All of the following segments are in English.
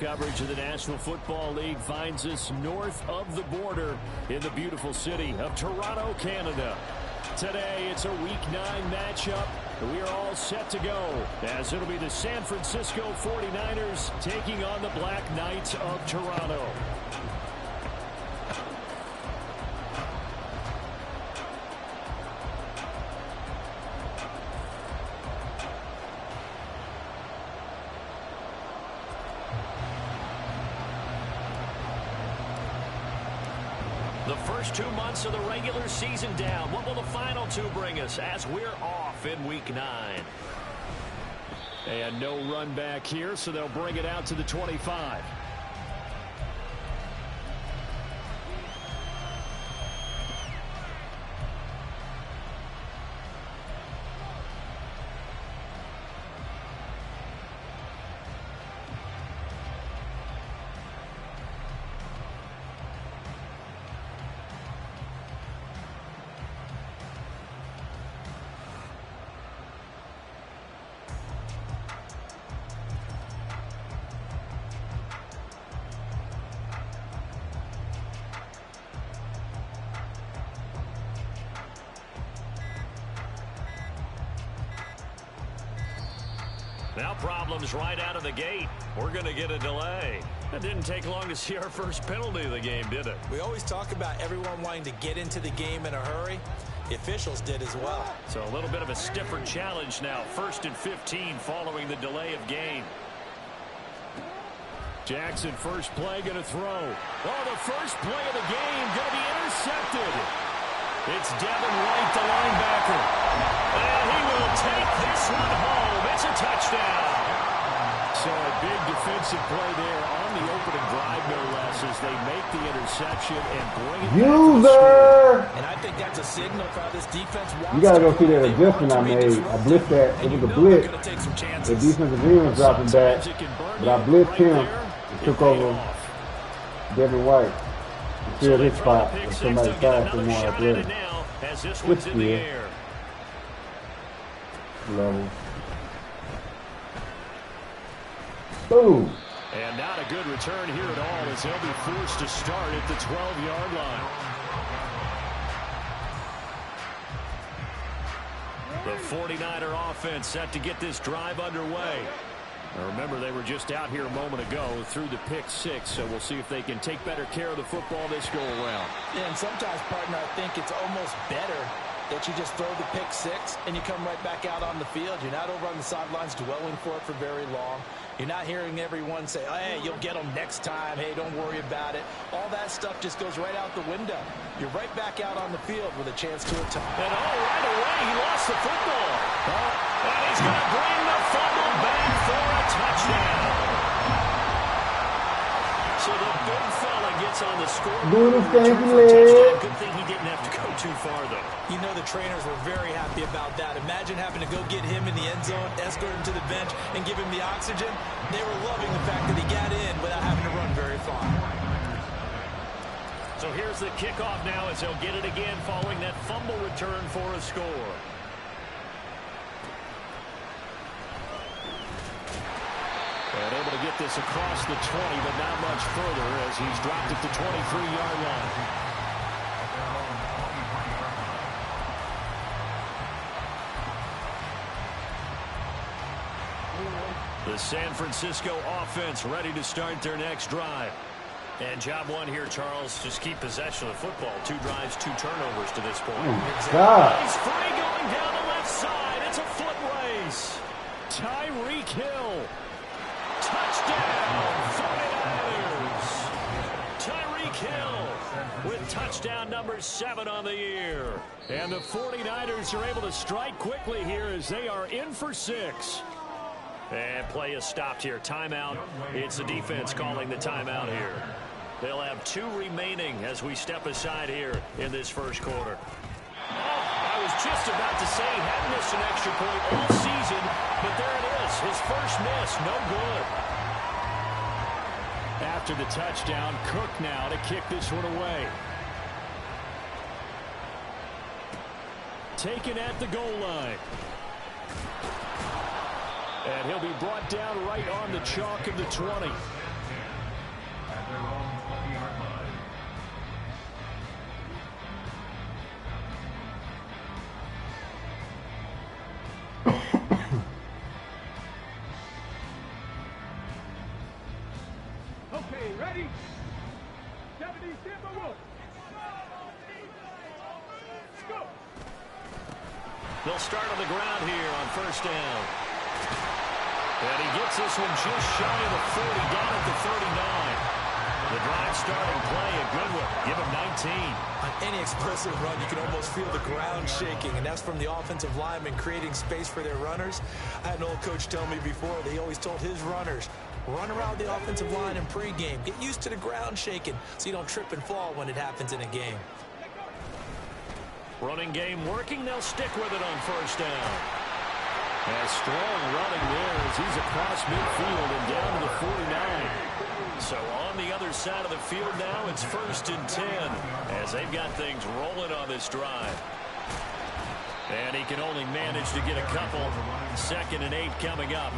Coverage of the National Football League finds us north of the border in the beautiful city of Toronto, Canada. Today, it's a Week 9 matchup. We are all set to go, as it'll be the San Francisco 49ers taking on the Black Knights of Toronto. The first 2 months of the regular season down. What will the final 2 bring us as we're off in Week 9? And no run back here, so they'll bring it out to the 25. Now problems right out of the gate. We're going to get a delay. It didn't take long to see our first penalty of the game, did it? We always talk about everyone wanting to get into the game in a hurry. The officials did as well. So a little bit of a stiffer challenge now. 1st and 15 following the delay of game. Jackson, first play, going to throw. Oh, the first play of the game going to be intercepted. It's Devin White, the linebacker. And he will take this one home. It's a touchdown. So a big defensive play there on the opening drive, no less, as they make the interception and bring it back to the score. And I think that's a signal for how this defense wants. You got to go see that adjustment I made. I blitzed that. It was a blitz. The defensive end was dropping back. But I blitzed him and took over Devin White. Filled his spot with somebody faster and more athletic. As this one's in the air. Level. Boom. And not a good return here at all, as they'll be forced to start at the 12-yard line. The 49er offense set to get this drive underway. Now remember, they were just out here a moment ago through the pick-6, so we'll see if they can take better care of the football this go-around. Yeah, and sometimes, partner, I think it's almost better that you just throw the pick-6 and you come right back out on the field. You're not over on the sidelines dwelling for it for very long. You're not hearing everyone say, oh, hey, you'll get them next time. Hey, don't worry about it. All that stuff just goes right out the window. You're right back out on the field with a chance to attack. And right away, he lost the football. And he's going to bring the fumble back for a touchdown. So the big fella gets on the scoreboard. Good thing he didn't have to go too far, though. You know the trainers were very happy about that. Imagine having to go get him in the end zone, escort him to the bench, and give him the oxygen. They were loving the fact that he got in without having to run very far. So here's the kickoff now as they'll get it again following that fumble return for a score. And able to get this across the 20, but not much further as he's dropped at the 23-yard line. The San Francisco offense ready to start their next drive. And job one here, Charles, just keep possession of the football. 2 drives, 2 turnovers to this point. He's free going down the left side. It's a foot race. Tyreek Hill. Touchdown, 49ers. Tyreek Hill with touchdown number 7 on the year. And the 49ers are able to strike quickly here as they are in for 6. And play is stopped here. Timeout. It's the defense calling the timeout here. They'll have 2 remaining as we step aside here in this first quarter. Oh, I was just about to say he hadn't missed an extra point all season, but there it is. His first miss, no good. After the touchdown, Cook now to kick this one away. Taken at the goal line. And he'll be brought down right on the chalk of the 20. Okay, ready? 70, stand by roll. Go. They'll start on the ground here on first down. And he gets this one just shy of the 40, down at the 39. The drive starting play, a good one. Give him 19. On any explosive run, you can almost feel the ground shaking, and that's from the offensive linemen creating space for their runners. I had an old coach tell me before, they always told his runners, run around the offensive line in pregame. Get used to the ground shaking so you don't trip and fall when it happens in a game. Running game working. They'll stick with it on first down. A strong running there as he's across midfield and down to the 49. So on the other side of the field now, it's 1st and 10 as they've got things rolling on this drive. And he can only manage to get a couple. 2nd and 8 coming up.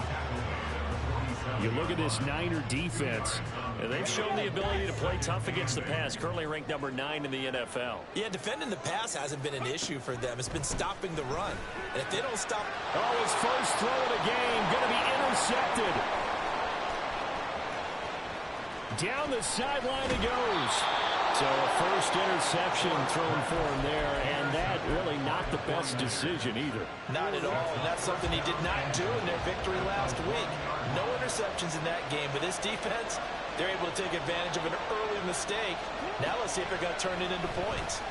You look at this Niner defense, and they've shown the ability to play tough against the pass, currently ranked number 9 in the NFL. Yeah, defending the pass hasn't been an issue for them. It's been stopping the run. And if they don't stop... Oh, his first throw of the game going to be intercepted. Down the sideline it goes. So a first interception thrown for him there, and that really not the best decision either. Not at all, and that's something he did not do in their victory last week. No interceptions in that game, but this defense, they're able to take advantage of an early mistake. Now let's see if they're going to turn it into points.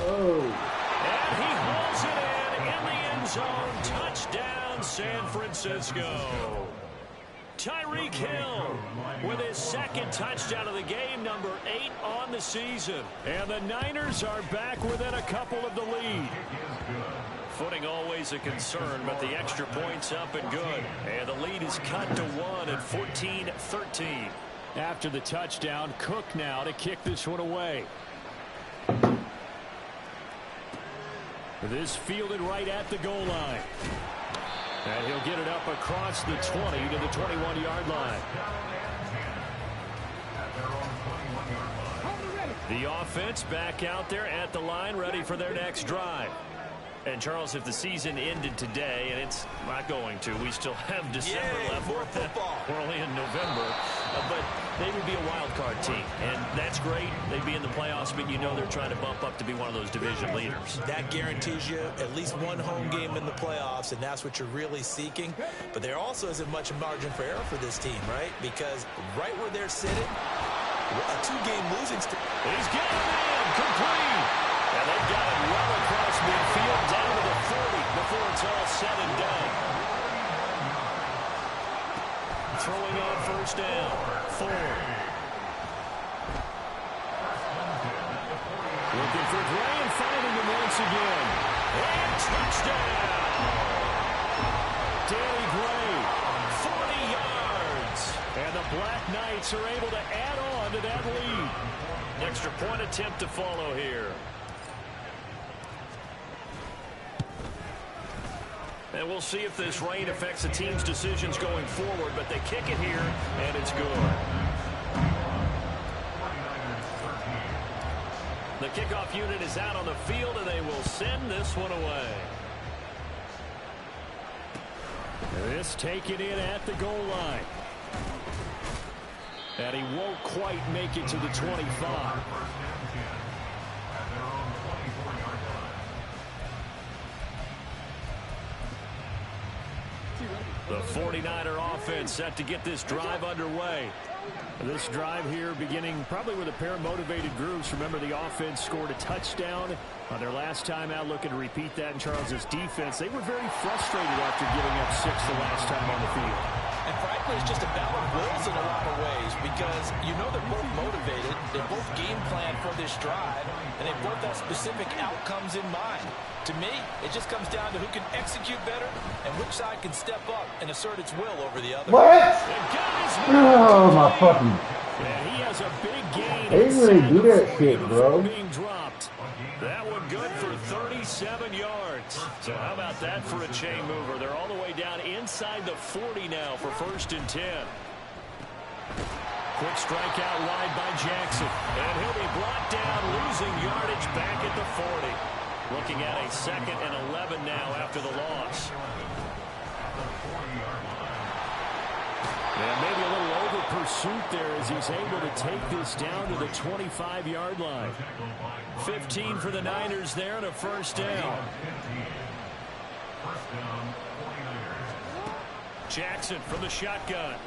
Oh. And he hauls it in the end zone. Touchdown, San Francisco. Tyreek Hill with his 2nd touchdown of the game, number 8 on the season. And the Niners are back within a couple of the lead. Footing always a concern, but the extra point's up and good. And the lead is cut to 1 at 14-13. After the touchdown, Cook now to kick this one away. This fielded right at the goal line. And he'll get it up across the 20 to the 21-yard line. The offense back out there at the line, ready for their next drive. And, Charles, if the season ended today, and it's not going to, we still have December left. More football. We're only in November. But they would be a wild card team, and that's great. They'd be in the playoffs, but you know they're trying to bump up to be one of those division leaders. That guarantees you at least one home game in the playoffs, and that's what you're really seeking. But there also isn't much margin for error for this team, right? Because right where they're sitting, a 2-game losing streak. He's got it in, complete. And they've got it well across midfield down to the 40 before it's all said and done. Throwing on first down. Ford. Looking for Gray and finding him once again. And touchdown! Danny Gray, 40 yards. And the Black Knights are able to add on to that lead. Extra point attempt to follow here. And we'll see if this rain affects the team's decisions going forward, but they kick it here, and it's good. The kickoff unit is out on the field, and they will send this one away. This taken in at the goal line. And he won't quite make it to the 25. The 49er offense set to get this drive underway. This drive here beginning probably with a pair of motivated groups. Remember, the offense scored a touchdown on their last time out. Looking to repeat that in Charles's defense. They were very frustrated after giving up 6 the last time on the field. And frankly, it's just a battle of wills in a lot of ways because you know they're both motivated. They both game plan for this drive, and they both have specific outcomes in mind. To me, it just comes down to who can execute better and which side can step up and assert its will over the other. What? Oh, my fucking... And he has a big gain. They really do that shit, bro. Being dropped. That one good for 37 yards. So how about that for a chain mover? They're all the way down inside the 40 now for 1st and 10. Quick strike out wide by Jackson. And he'll be brought down, losing yardage back at the 40. Looking at a 2nd and 11 now after the loss. And maybe a little over pursuit there as he's able to take this down to the 25-yard line. 15 for the Niners there and a first down. Jackson from the shotgun.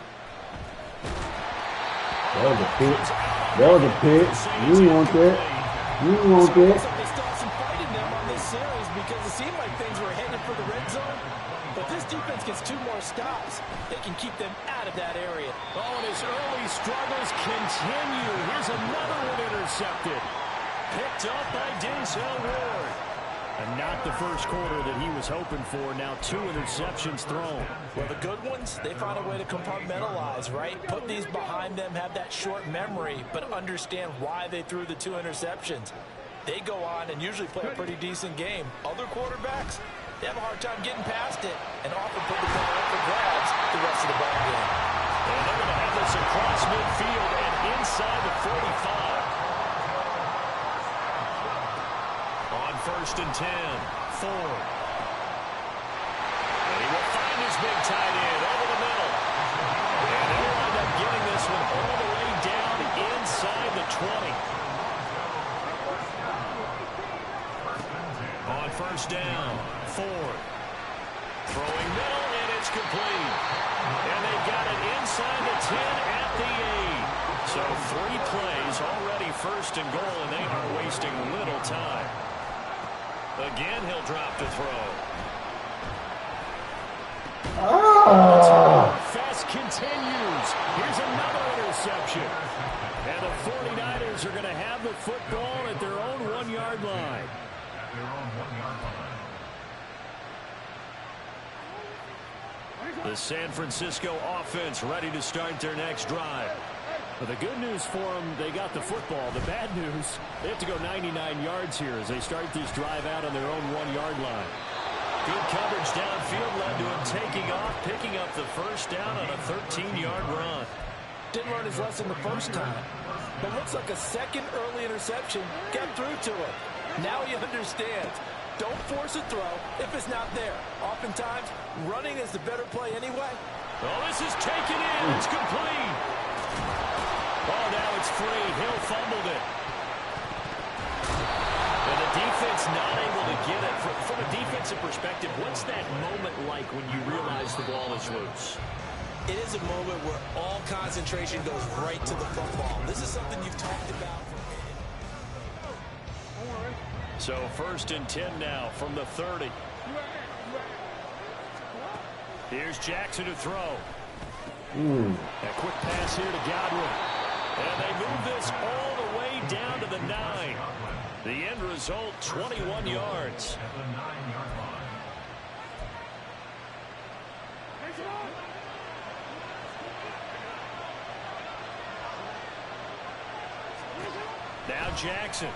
That was a pick. That was a pick. You want that. You want that. They still have some fight in them on this series because it seemed like things were headed for the red zone. But this defense gets 2 more stops. They can keep them out of that area. Oh, and his early struggles continue. Here's another one intercepted. Picked up by Denzel Ward. And not the first quarter that he was hoping for. Now 2 interceptions thrown. Well, the good ones, they find a way to compartmentalize, right? Put these behind them, have that short memory, but understand why they threw the 2 interceptions. They go on and usually play a pretty decent game. Other quarterbacks, they have a hard time getting past it and often put the ball up for grabs the rest of the ball game. And they're going to have this across midfield and inside the 45. On 1st and 10, Ford. And he will find his big tight end over the middle. And they'll end up getting this one all the way down inside the 20. On 1st down, Ford. Throwing middle, and it's complete. And they've got it inside the 10 at the 8. So 3 plays already 1st and goal, and they are wasting little time. Again, he'll drop to throw. Fest continues. Here's another interception. And the 49ers are going to have the football at their own 1-yard line. The San Francisco offense ready to start their next drive. But the good news for them, they got the football. The bad news, they have to go 99 yards here as they start this drive out on their own 1-yard line. Good coverage downfield led to him taking off, picking up the first down on a 13-yard run. Didn't learn his lesson the first time, but looks like a second early interception got through to him. Now he understands. Don't force a throw if it's not there. Oftentimes, running is the better play anyway. Oh, this is taken in. It's complete. Oh, now it's free. Hill fumbled it. And the defense not able to get it. From a defensive perspective, what's that moment like when you realize the ball is loose? It is a moment where all concentration goes right to the football. This is something you've talked about. So 1st and 10 now from the 30. Here's Jackson to throw. A quick pass here to Godwin. And they move this all the way down to the 9. The end result, 21 yards. Now Jackson.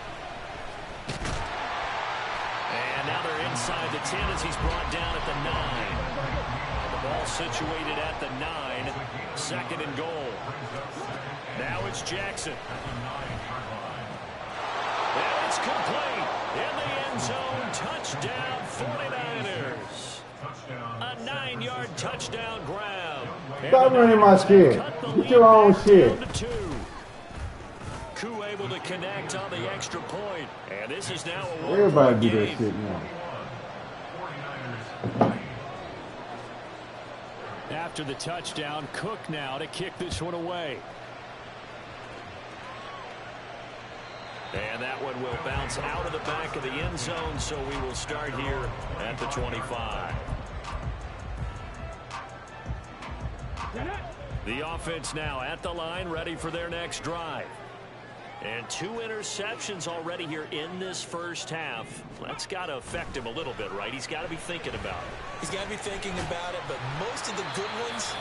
And now they're inside the 10 as he's brought down at the 9. The ball situated at the 9. 2nd and goal. Now it's Jackson. And it's complete. In the end zone. Touchdown 49ers. A 9-yard touchdown grab. Stop running my shit. Get your own shit. Koo able to connect on the extra point. And this is now a everybody do that shit now. After the touchdown, Cook now to kick this one away. And that one will bounce out of the back of the end zone, so we will start here at the 25. The offense now at the line, ready for their next drive. And 2 interceptions already here in this first half. That's got to affect him a little bit, right? He's got to be thinking about it. He's got to be thinking about it, but most of the good ones,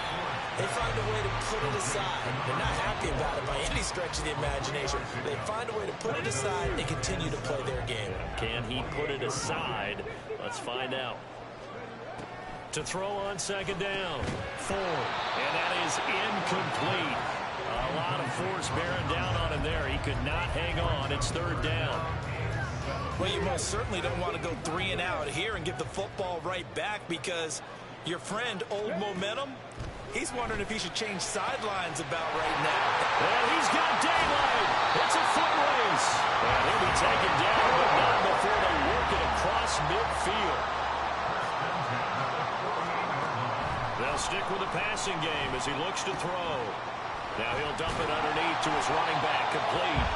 they find a way to put it aside. They're not happy about it by any stretch of the imagination. They find a way to put it aside and continue to play their game. Can he put it aside? Let's find out. To throw on 2nd down. Ford. And that is incomplete. A lot of force bearing down on him there. He could not hang on. It's 3rd down. Well, you most certainly don't want to go 3 and out here and give the football right back because your friend, Old Momentum, He's wondering if he should change sidelines about right now. And he's got daylight. It's a foot race. And he'll be taken down, but not before they work it across midfield. They'll stick with the passing game as he looks to throw. Now he'll dump it underneath to his running back, complete.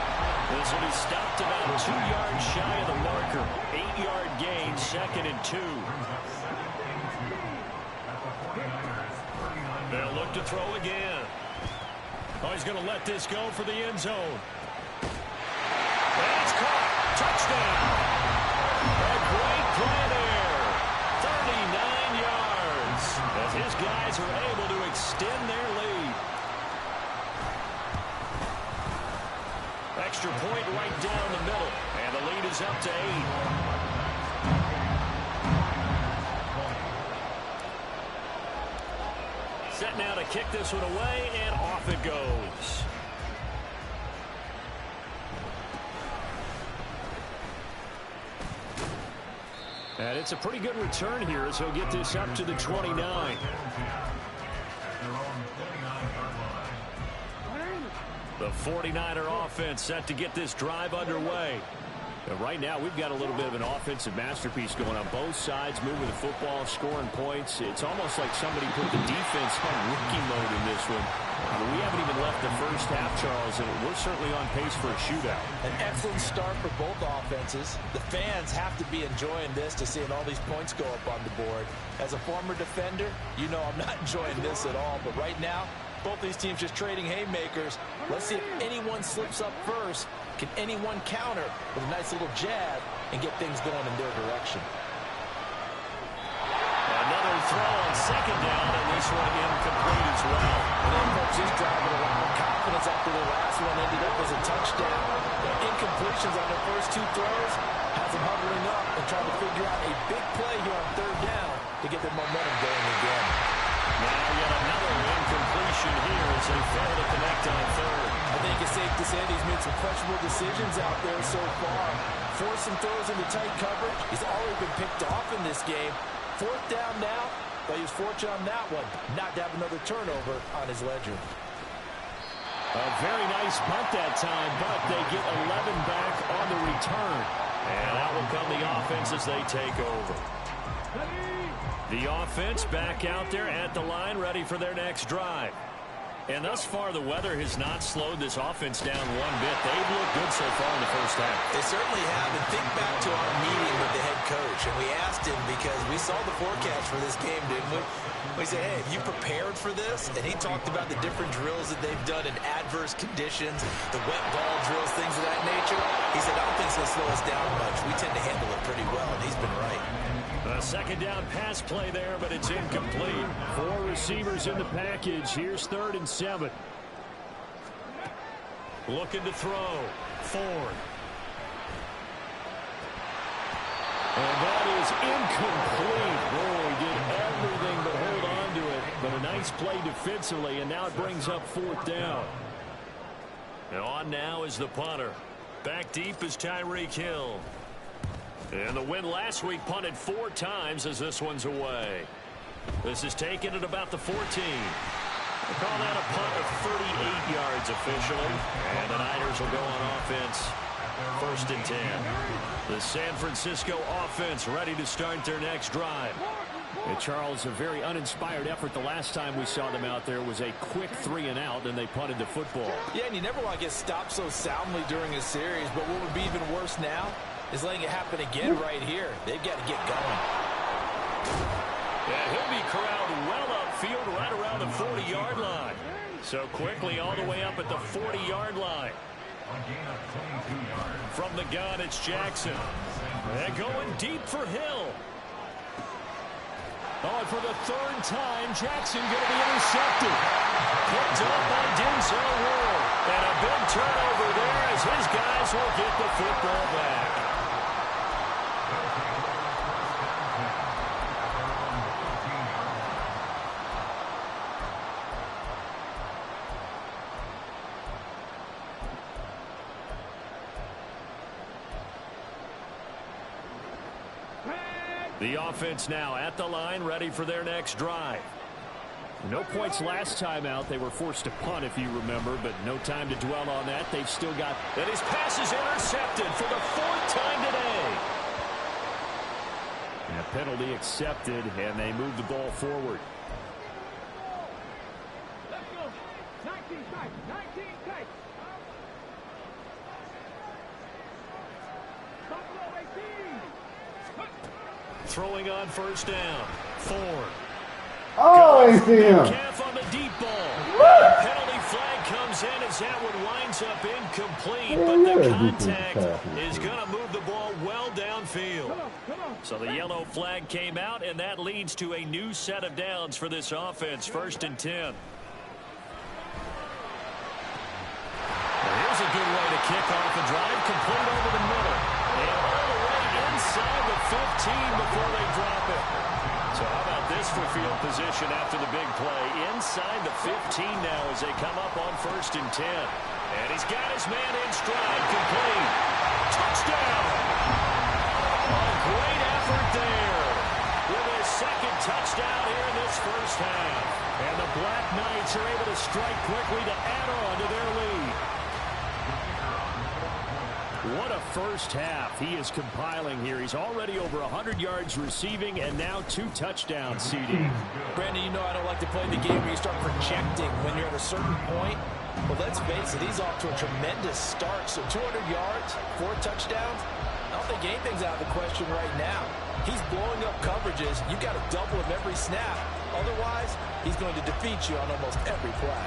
This will be stopped about 2 yards shy of the marker. 8-yard gain, 2nd and 2. They'll look to throw again. Oh, he's going to let this go for the end zone. And it's caught. Touchdown. A great play there. 39 yards. As his guys are able to extend their lead. Extra point right down the middle. And the lead is up to 8. Set now to kick this one away, and off it goes. And it's a pretty good return here as he'll get this up to the 29. The 49er offense set to get this drive underway. And right now, we've got a little bit of an offensive masterpiece going on both sides, moving the football, scoring points. It's almost like somebody put the defense on rookie mode in this one. We haven't even left the first half, Charles, and we're certainly on pace for a shootout. An excellent start for both offenses. The fans have to be enjoying this to seeing all these points go up on the board. As a former defender, you know I'm not enjoying this at all. But right now, both these teams just trading haymakers. Let's see if anyone slips up first. Can anyone counter with a nice little jab and get things going in their direction? Another throw on 2nd down, and this one incomplete as well. And then folks just driving around with confidence after the last one ended up as a touchdown. The incompletions on their first 2 throws has them huddling up and trying to figure out a big play here on 3rd down to get their momentum going again. Now yet another incompletion here as they fail to connect on 3rd. I think it's safe to say he's made some questionable decisions out there so far. Forced some throws into tight coverage. He's already been picked off in this game. 4th down now, but he was fortunate on that one not to have another turnover on his ledger. A very nice punt that time, but they get 11 back on the return. And out will come the offense as they take over. The offense back out there at the line, ready for their next drive. And thus far, the weather has not slowed this offense down one bit. They've looked good so far in the first half. They certainly have. And think back to our meeting with the head coach. And we asked him because we saw the forecast for this game, didn't we? We said, hey, have you prepared for this? And he talked about the different drills that they've done in adverse conditions, the wet ball drills, things of that nature. He said, I don't think it's going to slow us down much. We tend to handle it pretty well, and he's been right. A 2nd down pass play there, but it's incomplete. 4 receivers in the package. Here's 3rd and 7. Looking to throw. Ford. And that is incomplete. Oh, he did everything but hold on to it. But a nice play defensively, and now it brings up 4th down. And on now is the punter. Back deep is Tyreek Hill. And the win last week punted 4 times as this one's away. This is taken at about the 14. They call that a punt of 38 yards officially. And the Niners will go on offense. 1st and 10. The San Francisco offense ready to start their next drive. And Charles, a very uninspired effort the last time we saw them out there was a quick 3 and out, and they punted the football. Yeah, and you never want to get stopped so soundly during a series, but what would be even worse now is letting it happen again right here. They've got to get going. Yeah, he'll be corralled well upfield right around the 40-yard line. So quickly all the way up at the 40-yard line. From the gun, it's Jackson. And going deep for Hill. Oh, and for the 3rd time, Jackson going to be intercepted. Picked up by Denzel Ward. And a big turnover there as his guys will get the football back. The offense now at the line, ready for their next drive. No points last time out. They were forced to punt, if you remember, but no time to dwell on that. They've still got... And his pass is intercepted for the 4th time today. And a penalty accepted, and they move the ball forward. Let's go. 19 tight. 19 tight. Buffalo 18. Throwing on first down. Ford. Oh, I see him. Calf on the deep ball. Penalty flag comes in as that one winds up incomplete, but the contact is going to move the ball well downfield. So the yellow flag came out, and that leads to a new set of downs for this offense. 1st and 10. Here's a good way to kick off a drive, complete over the middle. And all the way inside the 15 before they drop it. So how about this for field position after the big play? Inside the 15 now as they come up on 1st and 10. And he's got his man in stride, complete. Touchdown! A great effort there with his 2nd touchdown here in this first half. And the Black Knights are able to strike quickly to add on to their lead. What a first half he is compiling here. He's already over 100 yards receiving and now 2 touchdowns seeding. Brandon, you know I don't like to play the game where you start projecting when you're at a certain point. But let's face it, he's off to a tremendous start. So 200 yards, 4 touchdowns. I don't think anything's out of the question right now. He's blowing up coverages. You've got to double him every snap. Otherwise, he's going to defeat you on almost every play.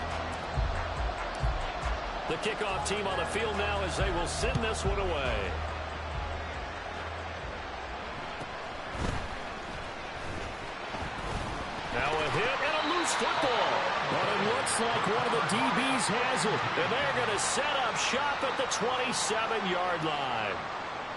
The kickoff team on the field now as they will send this one away. Now a hit and a loose football. But it looks like one of the DBs has it. And they're going to set up shop at the 27-yard line.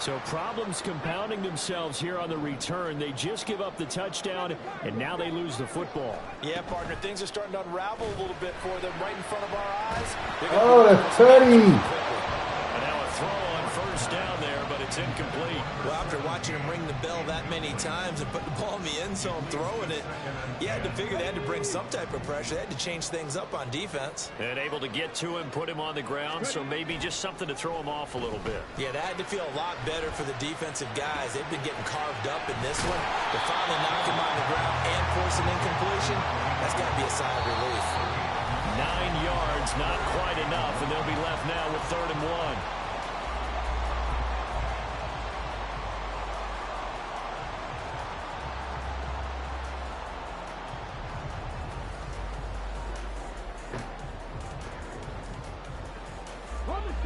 So problems compounding themselves here on the return. They just give up the touchdown, and now they lose the football. Yeah, partner, things are starting to unravel a little bit for them right in front of our eyes. Oh, that's Teddy. And now a throw on first down there, but it's incomplete. Well, after watching him ring the bell that many times and put the ball in the end zone, throwing it, you had to figure they had to bring some type of pressure. They had to change things up on defense. And able to get to him, put him on the ground, so maybe just something to throw him off a little bit. Yeah, that had to feel a lot better for the defensive guys. They've been getting carved up in this one. To finally knock him on the ground and force an incompletion, that's got to be a sigh of relief. 9 yards, not quite enough, and they'll be left now with 3rd and 1.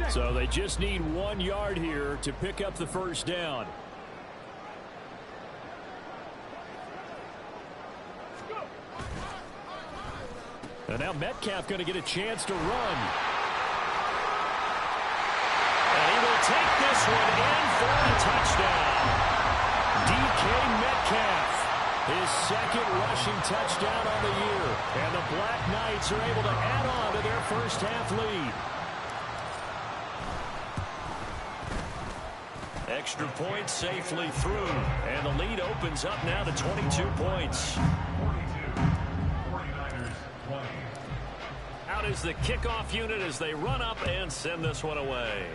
So they just need 1 yard here to pick up the first down. And now Metcalf going to get a chance to run. And he will take this one in for a touchdown. DK Metcalf, his 2nd rushing touchdown on the year. And the Black Knights are able to add on to their first half lead. Extra point safely through, and the lead opens up now to 22 points. Out is the kickoff unit as they run up and send this one away.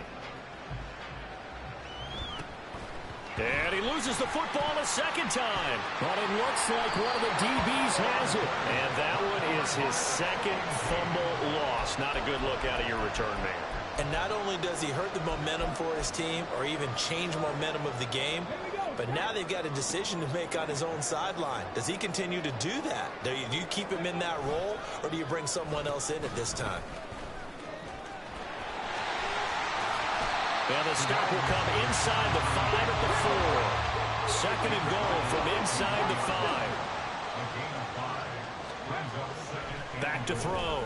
And he loses the football a 2nd time. But it looks like one of the DBs has it. And that one is his 2nd fumble loss. Not a good look out of your return man. And not only does he hurt the momentum for his team or even change momentum of the game, but now they've got a decision to make on his own sideline. Does he continue to do that? Do you keep him in that role, or do you bring someone else in at this time? And the stop will come inside the 5 at the 4. 2nd and goal from inside the 5. Back to throw.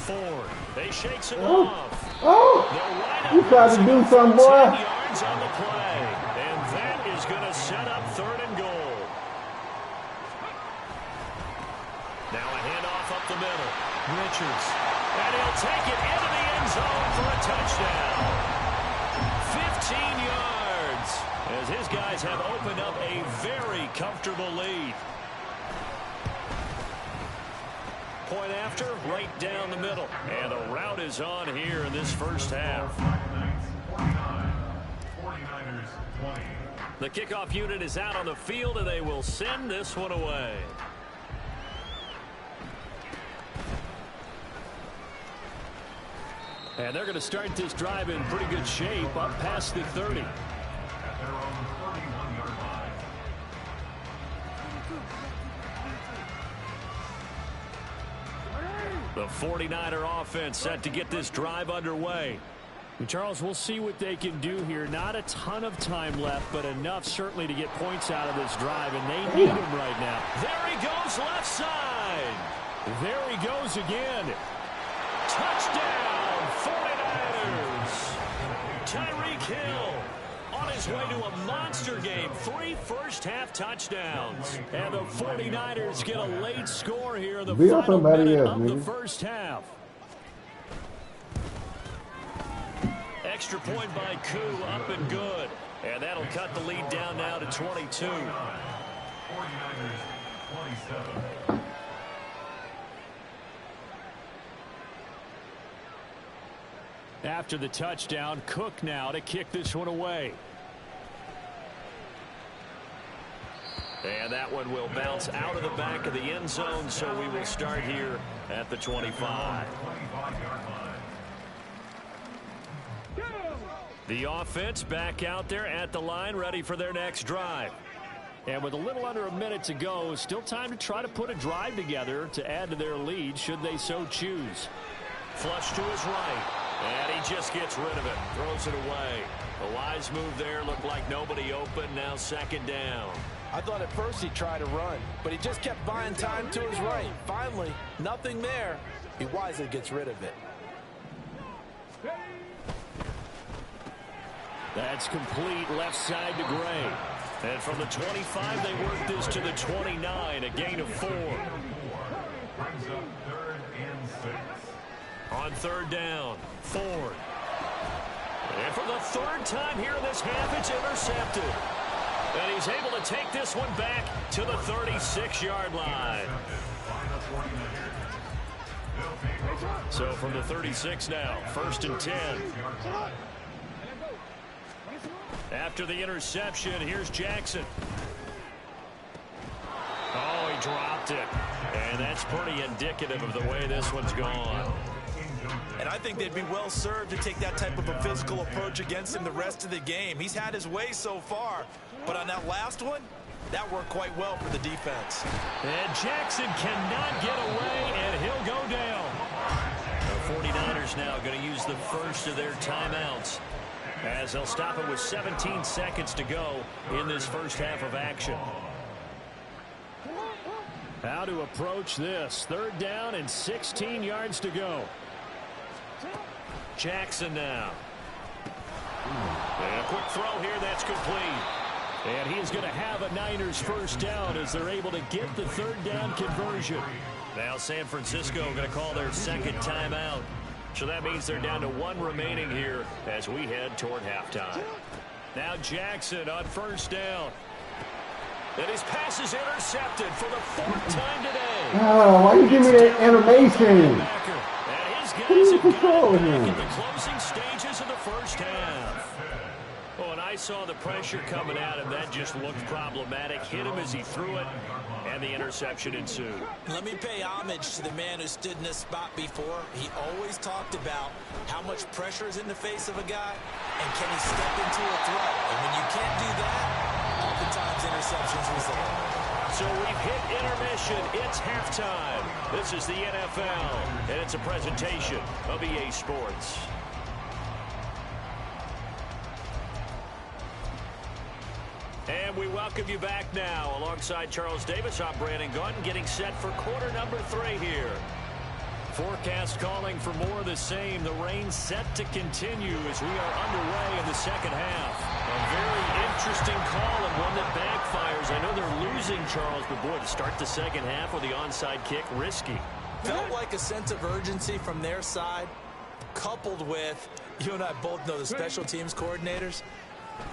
Ford. They shakes him off. Oh! You tried to do something, boy. 10 yards on the play. And that is going to set up 3rd and goal. Now a handoff up the middle. Richards. And he'll take it into the end zone for a touchdown. 15 yards. As his guys have opened up a very comfortable lead. point after, right down the middle. And the route is on here in this first half. The kickoff unit is out on the field, and they will send this one away. And they're going to start this drive in pretty good shape up past the 30. The 49er offense set to get this drive underway. And Charles, we'll see what they can do here. Not a ton of time left, but enough certainly to get points out of this drive, and they need him right now. There he goes left side. There he goes again. Touchdown, 49ers. Tyreek Hill on his way to a monster game. 3 first-half touchdowns. And the 49ers get a late score here in the final minute of the first half. Extra point by Koo, up and good. And that'll cut the lead down now to 22. 49ers 27. After the touchdown, Cook now to kick this one away. And that one will bounce out of the back of the end zone, so we will start here at the 25. The offense back out there at the line, ready for their next drive. And with a little under a minute to go, still time to try to put a drive together to add to their lead, should they so choose. Flush to his right. And he just gets rid of it. Throws it away. A wise move there. Looked like nobody open. Now second down. I thought at first he'd try to run, but he just kept buying time to his right. Finally, nothing there. He wisely gets rid of it. That's complete left side to Gray. And from the 25, they work this to the 29. A gain of 4. Brings up 3rd and 6. On third down, Ford. And for the third time here in this half, it's intercepted. And he's able to take this one back to the 36-yard line. So from the 36 now, 1st and 10. After the interception, here's Jackson. Oh, he dropped it. And that's pretty indicative of the way this one's gone. And I think they'd be well served to take that type of a physical approach against him the rest of the game. He's had his way so far, but on that last one, that worked quite well for the defense. And Jackson cannot get away, and he'll go down. The 49ers now going to use the first of their timeouts, as they'll stop it with 17 seconds to go in this first half of action. How to approach this. 3rd down and 16 yards to go. Jackson now. And a quick throw here, that's complete. And he's going to have a Niners first down as they're able to get the 3rd down conversion. Now San Francisco going to call their second timeout. So that means they're down to 1 remaining here as we head toward halftime. Now Jackson on first down. And his pass is intercepted for the 4th time today. Oh, why you give me that animation? Guys have got it back in the closing stages of the first half. Oh, and I saw the pressure coming at him. That just looked problematic. Hit him as he threw it, and the interception ensued. Let me pay homage to the man who stood in this spot before. He always talked about how much pressure is in the face of a guy, and can he step into a throw. And when you can't do that, oftentimes interceptions result. So we've hit intermission. It's halftime. This is the NFL, and it's a presentation of EA Sports. And we welcome you back now. Alongside Charles Davis, I'm Brandon Gaudin, getting set for quarter number 3 here. Forecast calling for more of the same. The rain set to continue as we are underway in the second half. A very interesting call and one that backfires. I know they're losing, Charles, but boy, to start the second half with the onside kick, risky. Felt like a sense of urgency from their side, coupled with, you and I both know the special teams coordinators,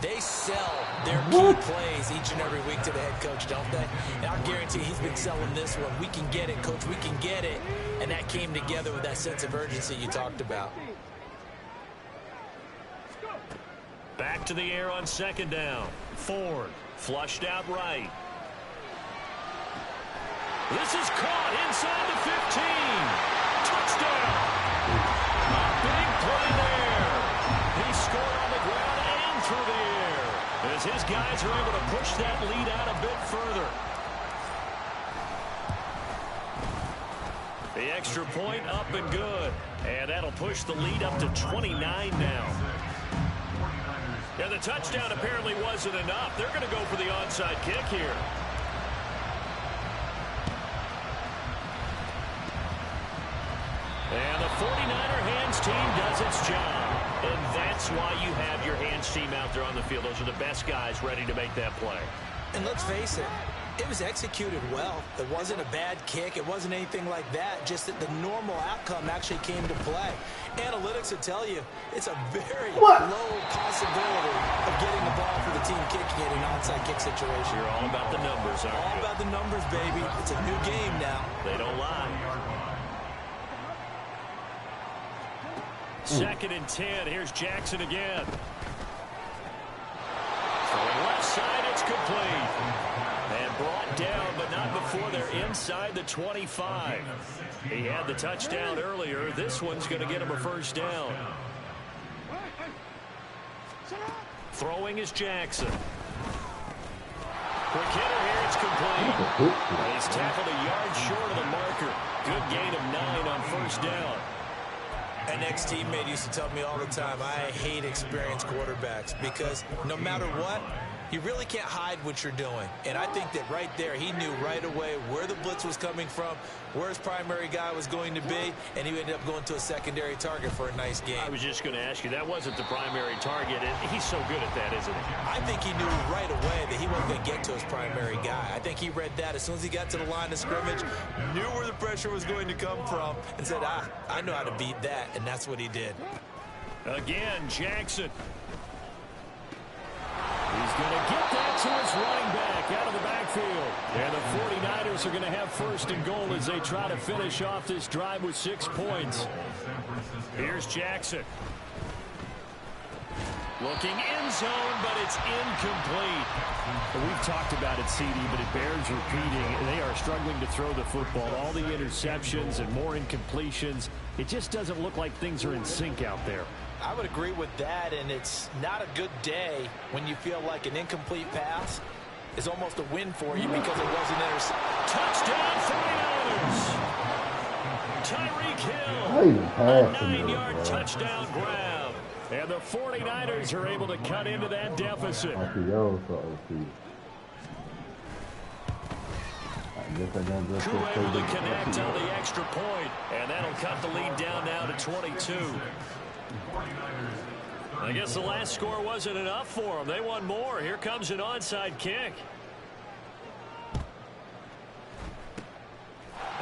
They sell their key plays each and every week to the head coach, don't they? And I guarantee he's been selling this one. We can get it, coach. We can get it. And that came together with that sense of urgency you talked about. Back to the air on second down. Ford flushed out right. This is caught inside the 15. Touchdown. A big play there. He scored on the ground and through the air as his guys are able to push that lead out a bit further. The extra point up and good. And that'll push the lead up to 29 now. Yeah, the touchdown apparently wasn't enough. They're going to go for the onside kick here. And the 49er hands team does its job. And that's why you have your hands team out there on the field. Those are the best guys ready to make that play. And let's face it, it was executed well. It wasn't a bad kick. It wasn't anything like that. Just that the normal outcome actually came to play. Analytics will tell you it's a very low possibility of getting the ball for the team kicking it in an onside kick situation. You're all about the numbers, aren't you? All about the numbers, baby. It's a new game now. They don't lie. Second and 10. Here's Jackson again. Throwing left side, it's complete. And brought down, but not before they're inside the 25. He had the touchdown earlier. This one's going to get him a first down. Throwing is Jackson. Quick hitter here, it's complete. He's tackled a yard short of the marker. Good gain of 9 on first down. An ex-teammate used to tell me all the time, I hate experienced quarterbacks because no matter what, you really can't hide what you're doing. And I think that right there, he knew right away where the blitz was coming from, where his primary guy was going to be, and he ended up going to a secondary target for a nice game. I was just going to ask you, that wasn't the primary target, and he's so good at that, isn't he? I think he knew right away that he wasn't going to get to his primary guy. I think he read that as soon as he got to the line of scrimmage, knew where the pressure was going to come from, and said, I know how to beat that, and that's what he did. Again, Jackson. He's going to get that to his running back out of the backfield. And the 49ers are going to have first and goal as they try to finish off this drive with 6 points. Here's Jackson. Looking end zone, but it's incomplete. We've talked about it, CD, but it bears repeating. They are struggling to throw the football. All the interceptions and more incompletions. It just doesn't look like things are in sync out there. I would agree with that, and it's not a good day when you feel like an incomplete pass is almost a win for you because it wasn't intercepted. Touchdown 49ers! Tyreek Hill, a 9-yard touchdown grab. And the 49ers are able to cut into that deficit. Crew able to connect on the extra point, and that'll cut the lead down now to 22. I guess the last score wasn't enough for them. They won more. Here comes an onside kick.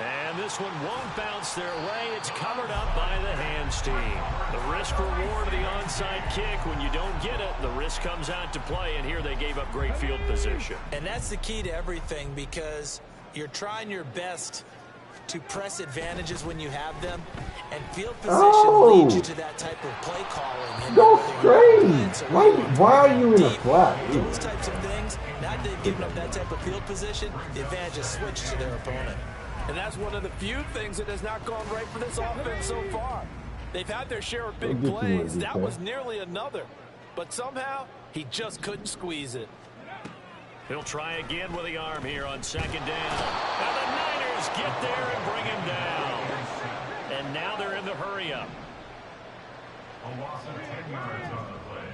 And this one won't bounce their way. It's covered up by the hands team. The risk reward of the onside kick. When you don't get it, the risk comes out to play. And here they gave up great field position. And that's the key to everything because you're trying your best to press advantages when you have them. And field position leads you to that type of play calling. Go straight. Why are you in a flat? Those types of things, now they've given up that type of field position, the advantage is switched to their opponent. And that's one of the few things that has not gone right for this offense so far. They've had their share of big plays. That was nearly another. But somehow, he just couldn't squeeze it. He'll try again with the arm here on second down. And the Niners get there and bring him down. And now they're in the hurry-up. A loss of 10 yards on the play.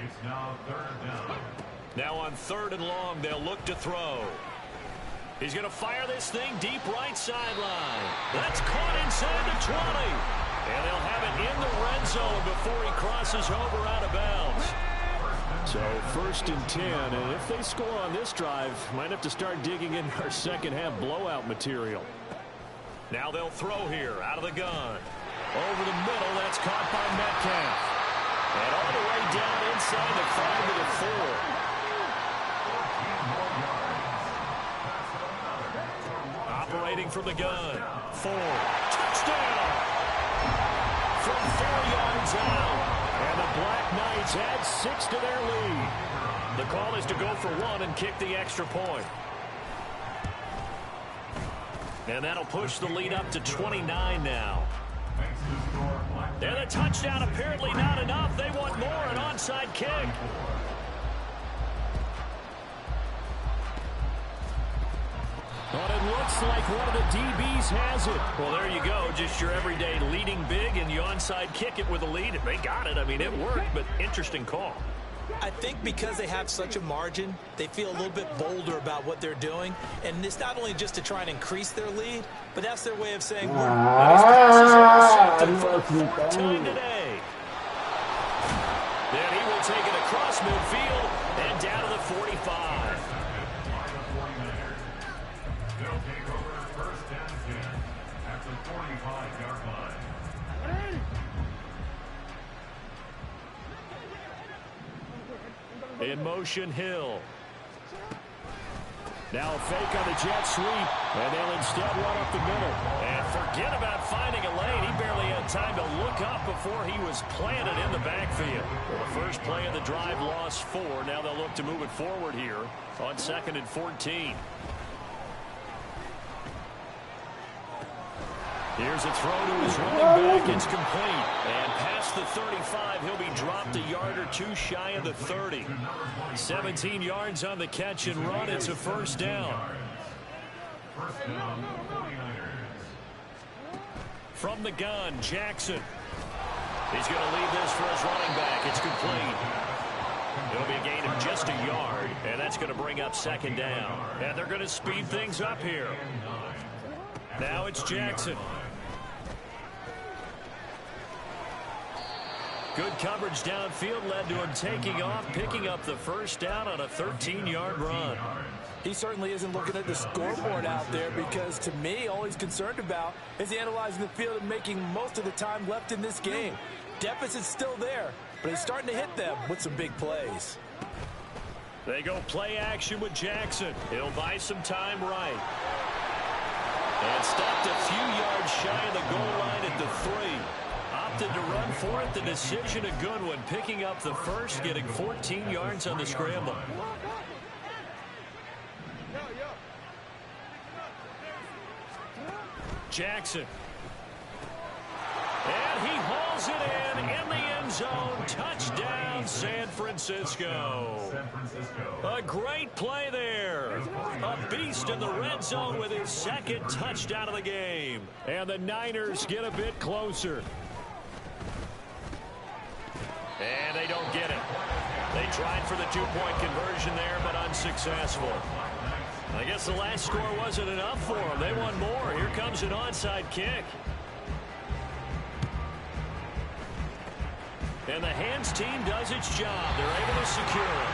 It's now third down. Now on third and long, they'll look to throw. He's going to fire this thing deep right sideline. That's caught inside the 20. And they'll have it in the red zone before he crosses over out of bounds. So first and 10, and if they score on this drive, might have to start digging in our second half blowout material. Now they'll throw here out of the gun. Over the middle, that's caught by Metcalf. And all the way down inside the 5 to the 4. Operating from the gun. Ford. Touchdown! From 4 yards out. And the Black Knights add 6 to their lead. The call is to go for 1 and kick the extra point. And that'll push the lead up to 29 now. And a touchdown apparently not enough. They want more, an onside kick. But it looks like one of the DBs has it. Well, there you go. Just your everyday leading big, and you onside kick it with a lead. They got it. I mean, it worked, but interesting call. I think because they have such a margin, they feel a little bit bolder about what they're doing. And it's not only just to try and increase their lead, but that's their way of saying, today. Then he will take it across midfield and down to the 45. They'll take over first and 10 at the 45-yard line. In motion, Hill. Now a fake on the jet sweep, and they'll instead run up the middle. And forget about finding a lane. He barely had time to look up before he was planted in the backfield. Well, the first play of the drive lost 4. Now they'll look to move it forward here on 2nd and 14. Here's a throw to his running back. It's complete. And past the 35, he'll be dropped a yard or 2 shy of the 30. 17 yards on the catch and run. It's a first down. First down, 49ers. From the gun, Jackson. He's going to leave this for his running back. It's complete. It'll be a gain of just a yard, and that's going to bring up 2nd down. And they're going to speed things up here. Now it's Jackson. Good coverage downfield led to him taking off, picking up the first down on a 13-yard run. He certainly isn't looking at the scoreboard out there because, to me, all he's concerned about is analyzing the field and making most of the time left in this game. Deficit's still there, but he's starting to hit them with some big plays. They go play action with Jackson. He'll buy some time right. And stopped a few yards shy of the goal line at the 3. Opted to run for it. The decision a good one. Picking up the first, getting 14 yards on the scramble. Jackson. And he hauls it in the end zone. Touchdown, San Francisco. A great play there. A beast in the red zone with his 2nd touchdown of the game. And the Niners get a bit closer. And they don't get it. They tried for the 2-point conversion there, but unsuccessful. I guess the last score wasn't enough for them. They want more. Here comes an onside kick. And the hands team does its job. They're able to secure it.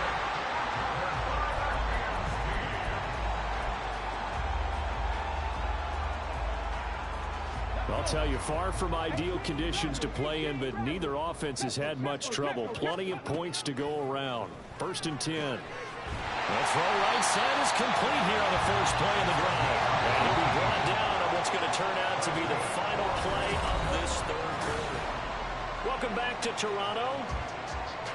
I'll tell you, far from ideal conditions to play in, but neither offense has had much trouble. Plenty of points to go around. 1st and 10. The throw right side is complete here on the first play of the drive. And he'll be brought down on what's going to turn out to be the final play of this 3rd quarter. Welcome back to Toronto.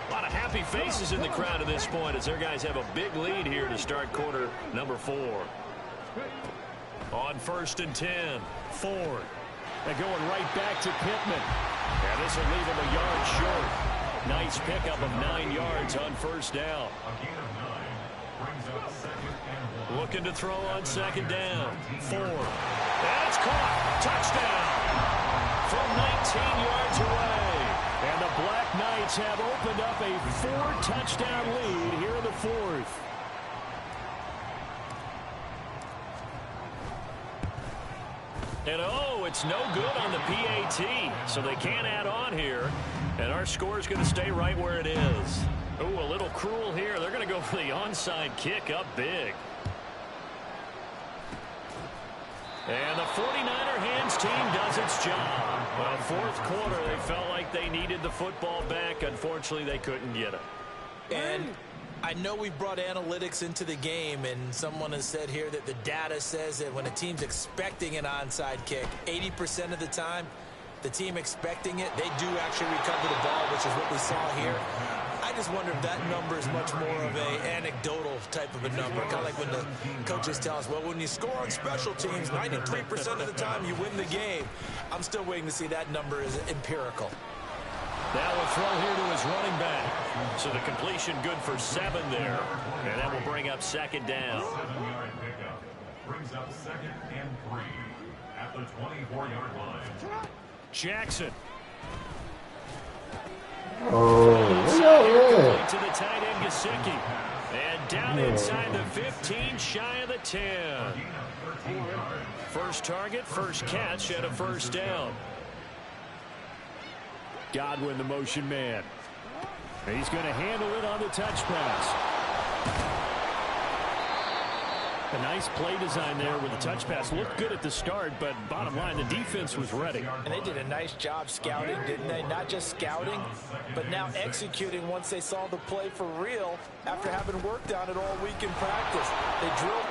A lot of happy faces in the crowd at this point as their guys have a big lead here to start quarter number 4. On 1st and 10, Ford. They're going right back to Pittman. And this will leave him a yard short. Nice pickup of 9 yards on first down. Looking to throw on 2nd down. Ford. That's caught. Touchdown. From 19 yards away. And the Black Knights have opened up a 4-touchdown lead here in the 4th. And oh, it's no good on the PAT, so they can't add on here. And our score is going to stay right where it is. Ooh, a little cruel here. They're going to go for the onside kick up big. And the 49er hands team does its job. Well, 4th quarter, they felt like they needed the football back. Unfortunately, they couldn't get it. And I know we brought analytics into the game, and someone has said here that the data says that when a team's expecting an onside kick, 80% of the time, the team expecting it, they do actually recover the ball, which is what we saw here. I just wonder if that number is much more of a anecdotal type of a number, kind of like when the coaches tell us, well, when you score on special teams, 93% of the time you win the game. I'm still waiting to see that number is empirical. Now a throw here to his running back. So the completion good for 7 there. And that will bring up 2nd down. 7-yard pickup brings up 2nd and 3 at the 24-yard line. Jackson. Oh, To the tight end, Gesicki. And down inside the 15, shy of the 10. First target, first catch, and a 1st down. Godwin, the motion man. He's going to handle it on the touch pass. A nice play design there with the touch pass. Looked good at the start, but bottom line, the defense was ready. And they did a nice job scouting, didn't they? Not just scouting, but now executing once they saw the play for real after having worked on it all week in practice. They drilled.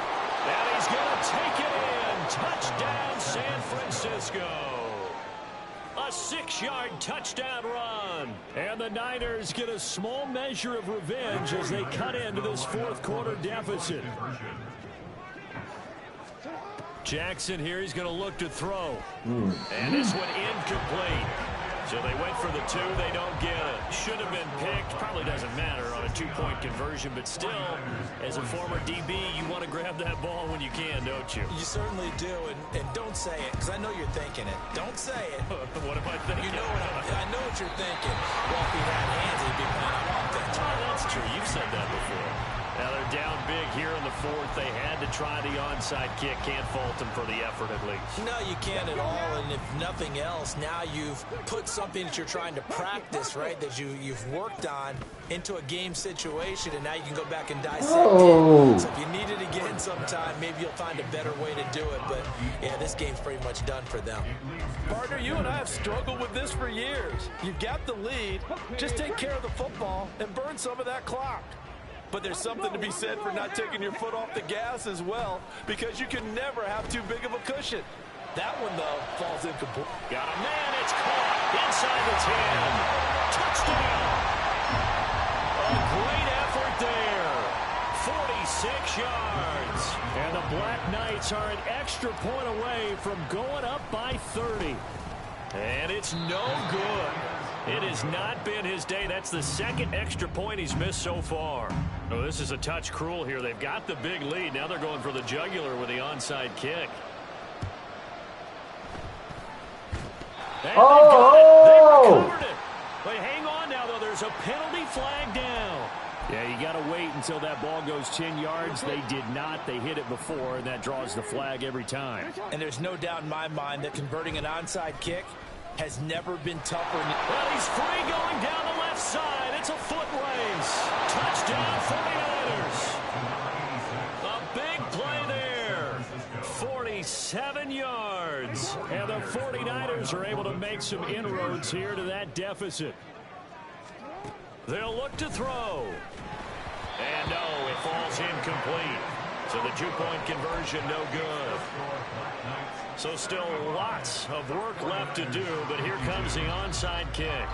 And he's going to take it in. Touchdown, San Francisco. A 6-yard touchdown run. And the Niners get a small measure of revenge as they cut into this 4th quarter deficit. Jackson here, he's going to look to throw. And this one incomplete. So they went for the 2, they don't get it. Should have been picked, probably doesn't matter on a 2-point conversion, but still, as a former DB, you want to grab that ball when you can, don't you? You certainly do, and don't say it, because I know you're thinking it. Don't say it. What am I thinking? You know I know what you're thinking. Well, if he had hands, he'd be playing on offense. Oh, that's true. You've said that before. Now they're down big here in the 4th. They had to try the onside kick. Can't fault them for the effort at least. No, you can't at all. And if nothing else, now you've put something that you're trying to practice, right, that you've worked on into a game situation, and now you can go back and dissect it. So if you need it again sometime, maybe you'll find a better way to do it. But, yeah, this game's pretty much done for them. Partner, you and I have struggled with this for years. You've got the lead. Just take care of the football and burn some of that clock. But there's something to be said for not taking your foot off the gas as well, because you can never have too big of a cushion. That one, though, falls incomplete. Got a man, it's caught inside the 10. Touchdown. A great effort there. 46 yards. And the Black Knights are an extra point away from going up by 30. And it's no good. It has not been his day. That's the 2nd extra point he's missed so far. Oh, this is a touch cruel here. They've got the big lead. Now they're going for the jugular with the onside kick. And they recovered it. But hang on now, though. There's a penalty flag down. Yeah, you got to wait until that ball goes 10 yards. They did not. They hit it before, and that draws the flag every time. And there's no doubt in my mind that converting an onside kick has never been tougher. Well, he's free going down the left side. It's a foot race. Touchdown 49ers. A big play there. 47 yards. And the 49ers are able to make some inroads here to that deficit. They'll look to throw. And no, it falls incomplete. So the 2-point conversion, no good. So still lots of work left to do, but here comes the onside kick.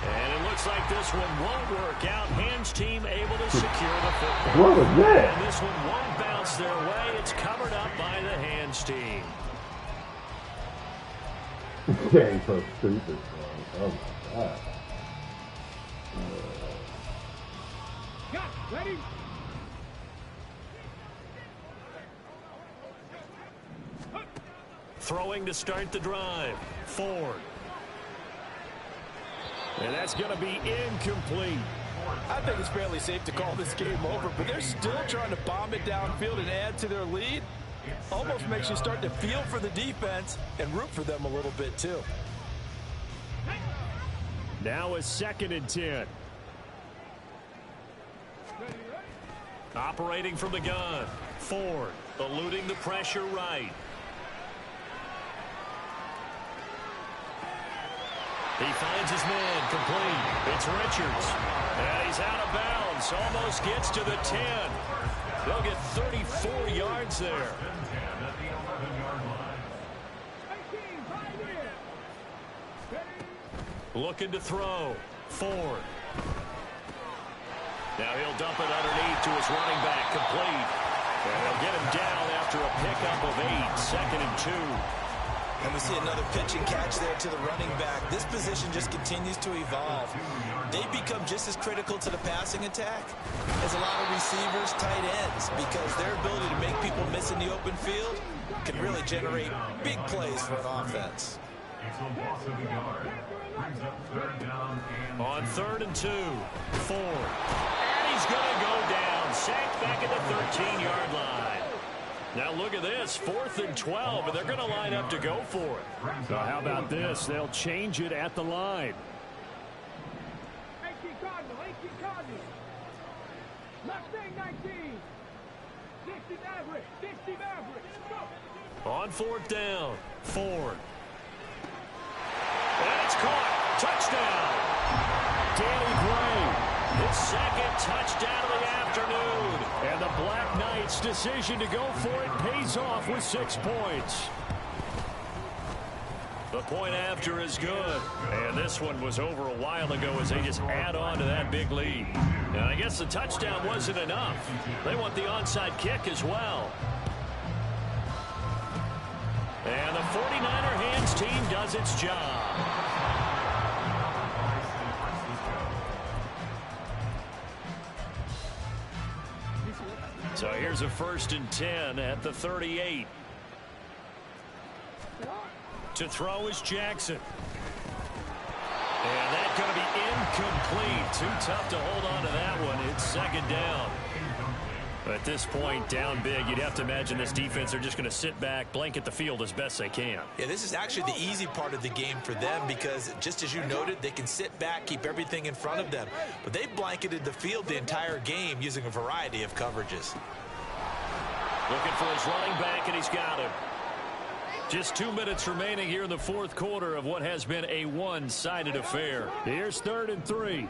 And it looks like this one won't work out. Hands team able to secure the football. What was that? And this one won't bounce their way. It's covered up by the Hands team. That ain't so stupid, bro. Oh my God. Ready? Throwing to start the drive. Ford. And that's going to be incomplete. I think it's fairly safe to call this game over, but they're still trying to bomb it downfield and add to their lead. Almost makes you start to feel for the defense and root for them a little bit, too. Now a 2nd and 10. Operating from the gun. Ford eluding the pressure right. He finds his man, complete. It's Richards. And he's out of bounds. Almost gets to the 10. They'll get 34 yards there. Looking to throw. Ford. Now he'll dump it underneath to his running back, complete. And they'll get him down after a pickup of 8, 2nd and 2. And we see another pitch and catch there to the running back. This position just continues to evolve. They become just as critical to the passing attack as a lot of receivers, tight ends, because their ability to make people miss in the open field can really generate big plays for an offense. It's a loss of a yard. Brings up 3rd down and On 3rd and 2, Ford. And he's going to go down. Sacked back at the 13-yard line. Now look at this, 4th and 12, and they're going to line up to go for it. Now how about this? They'll change it at the line. On 4th down, Ford. And it's caught. Touchdown. Danny Gray, his 2nd touchdown of the afternoon. And the Black Knights' decision to go for it pays off with 6 points. The point after is good. And this one was over a while ago as they just add on to that big lead. And I guess the touchdown wasn't enough. They want the onside kick as well. And the 49er hands team does its job. So here's a 1st and 10 at the 38. To throw is Jackson. And that's going to be incomplete. Too tough to hold on to that one. It's 2nd down. At this point, down big, you'd have to imagine this defense are just going to sit back, blanket the field as best they can. Yeah, this is actually the easy part of the game for them because, just as you noted, they can sit back, keep everything in front of them. But they blanketed the field the entire game using a variety of coverages. Looking for his running back, and he's got him. Just 2 minutes remaining here in the 4th quarter of what has been a one-sided affair. Here's 3rd and 3.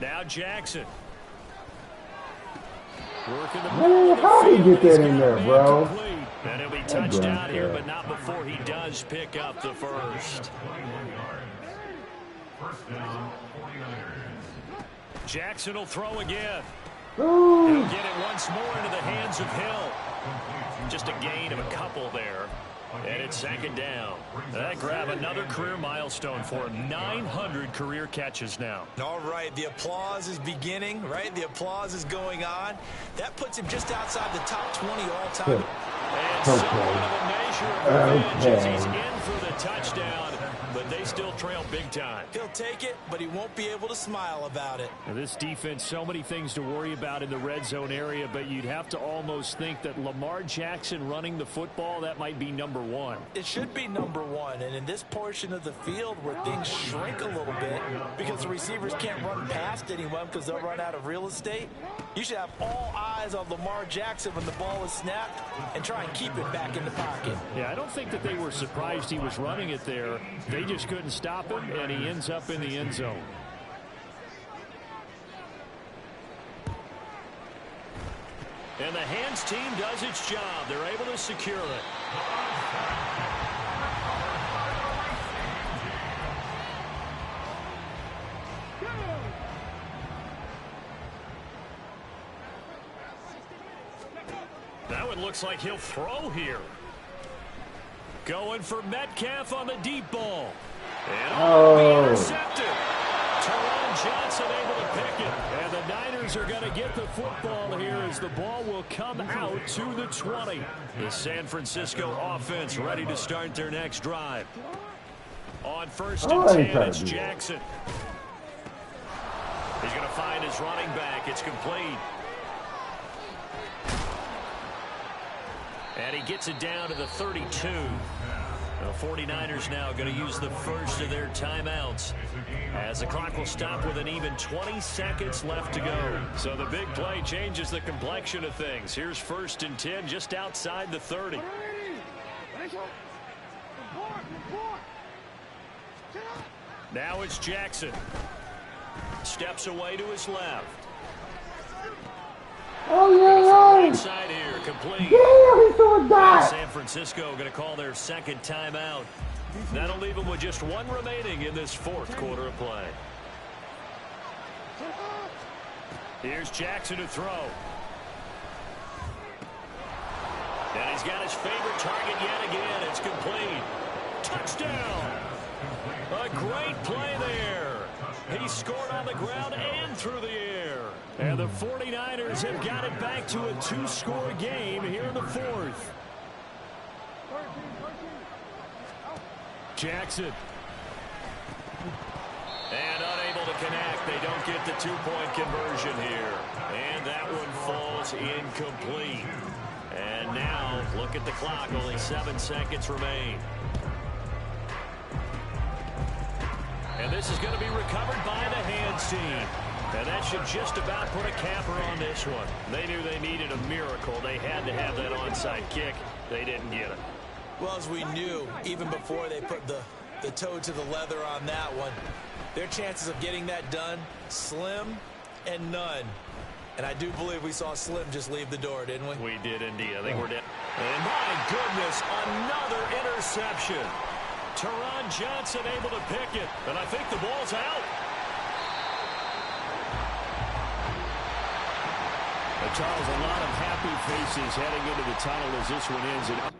Now Jackson. Working the Man, how did he get that in there, bro? And he'll be touchdown here, but not before he does pick up the first. 1st down, 49ers. Jackson will throw again. Ooh. He'll get it once more into the hands of Hill. Just a gain of a couple there. And it's 2nd down. That grab another career milestone for him. 900 career catches now. All right, the applause is beginning, right? The applause is going on. That puts him just outside the top 20 all-time. And somewhat of a measure of revenge as he's in for the touchdown, but they still trail big time. He'll take it, but he won't be able to smile about it. Now this defense, so many things to worry about in the red zone area, but you'd have to almost think that Lamar Jackson running the football, that might be number 1. It should be number 1, and in this portion of the field where things shrink a little bit because the receivers can't run past anyone because they'll run out of real estate, you should have all eyes on Lamar Jackson when the ball is snapped and try and keep it back in the pocket. Yeah, I don't think that they were surprised he was running it there. They just couldn't stop him, and he ends up in the end zone. And the hands team does its job. They're able to secure it. Now it looks like he'll throw here. Going for Metcalf on the deep ball. And intercepted. Teron Johnson able to pick it. And the Niners are going to get the football here as the ball will come out to the 20. The San Francisco offense ready to start their next drive. On 1st and 10, it's Jackson. He's going to find his running back. It's complete. And he gets it down to the 32. The 49ers now going to use the first of their timeouts as the clock will stop with an even 20 seconds left to go. So the big play changes the complexion of things. Here's 1st and 10 just outside the 30. Now it's Jackson. Steps away to his left. Oh, yeah, right side here, complete. Yeah, he's doing that. San Francisco going to call their second timeout. That'll leave them with just one remaining in this 4th quarter of play. Here's Jackson to throw. And he's got his favorite target yet again. It's complete. Touchdown. A great play there. He scored on the ground and through the air. And the 49ers have got it back to a 2-score game here in the 4th. Jackson. And unable to connect. They don't get the 2-point conversion here. And that one falls incomplete. And now, look at the clock. Only 7 seconds remain. And this is going to be recovered by the hands team. And that should just about put a capper on this one. They knew they needed a miracle. They had to have that onside kick. They didn't get it. Well, as we knew, even before they put the toe to the leather on that one, their chances of getting that done, slim and none. And I do believe we saw Slim just leave the door, didn't we? We did indeed. I think we're dead. And my goodness, another interception. Teron Johnson able to pick it. And I think the ball's out. Charles, a lot of happy faces heading into the tunnel as this one ends.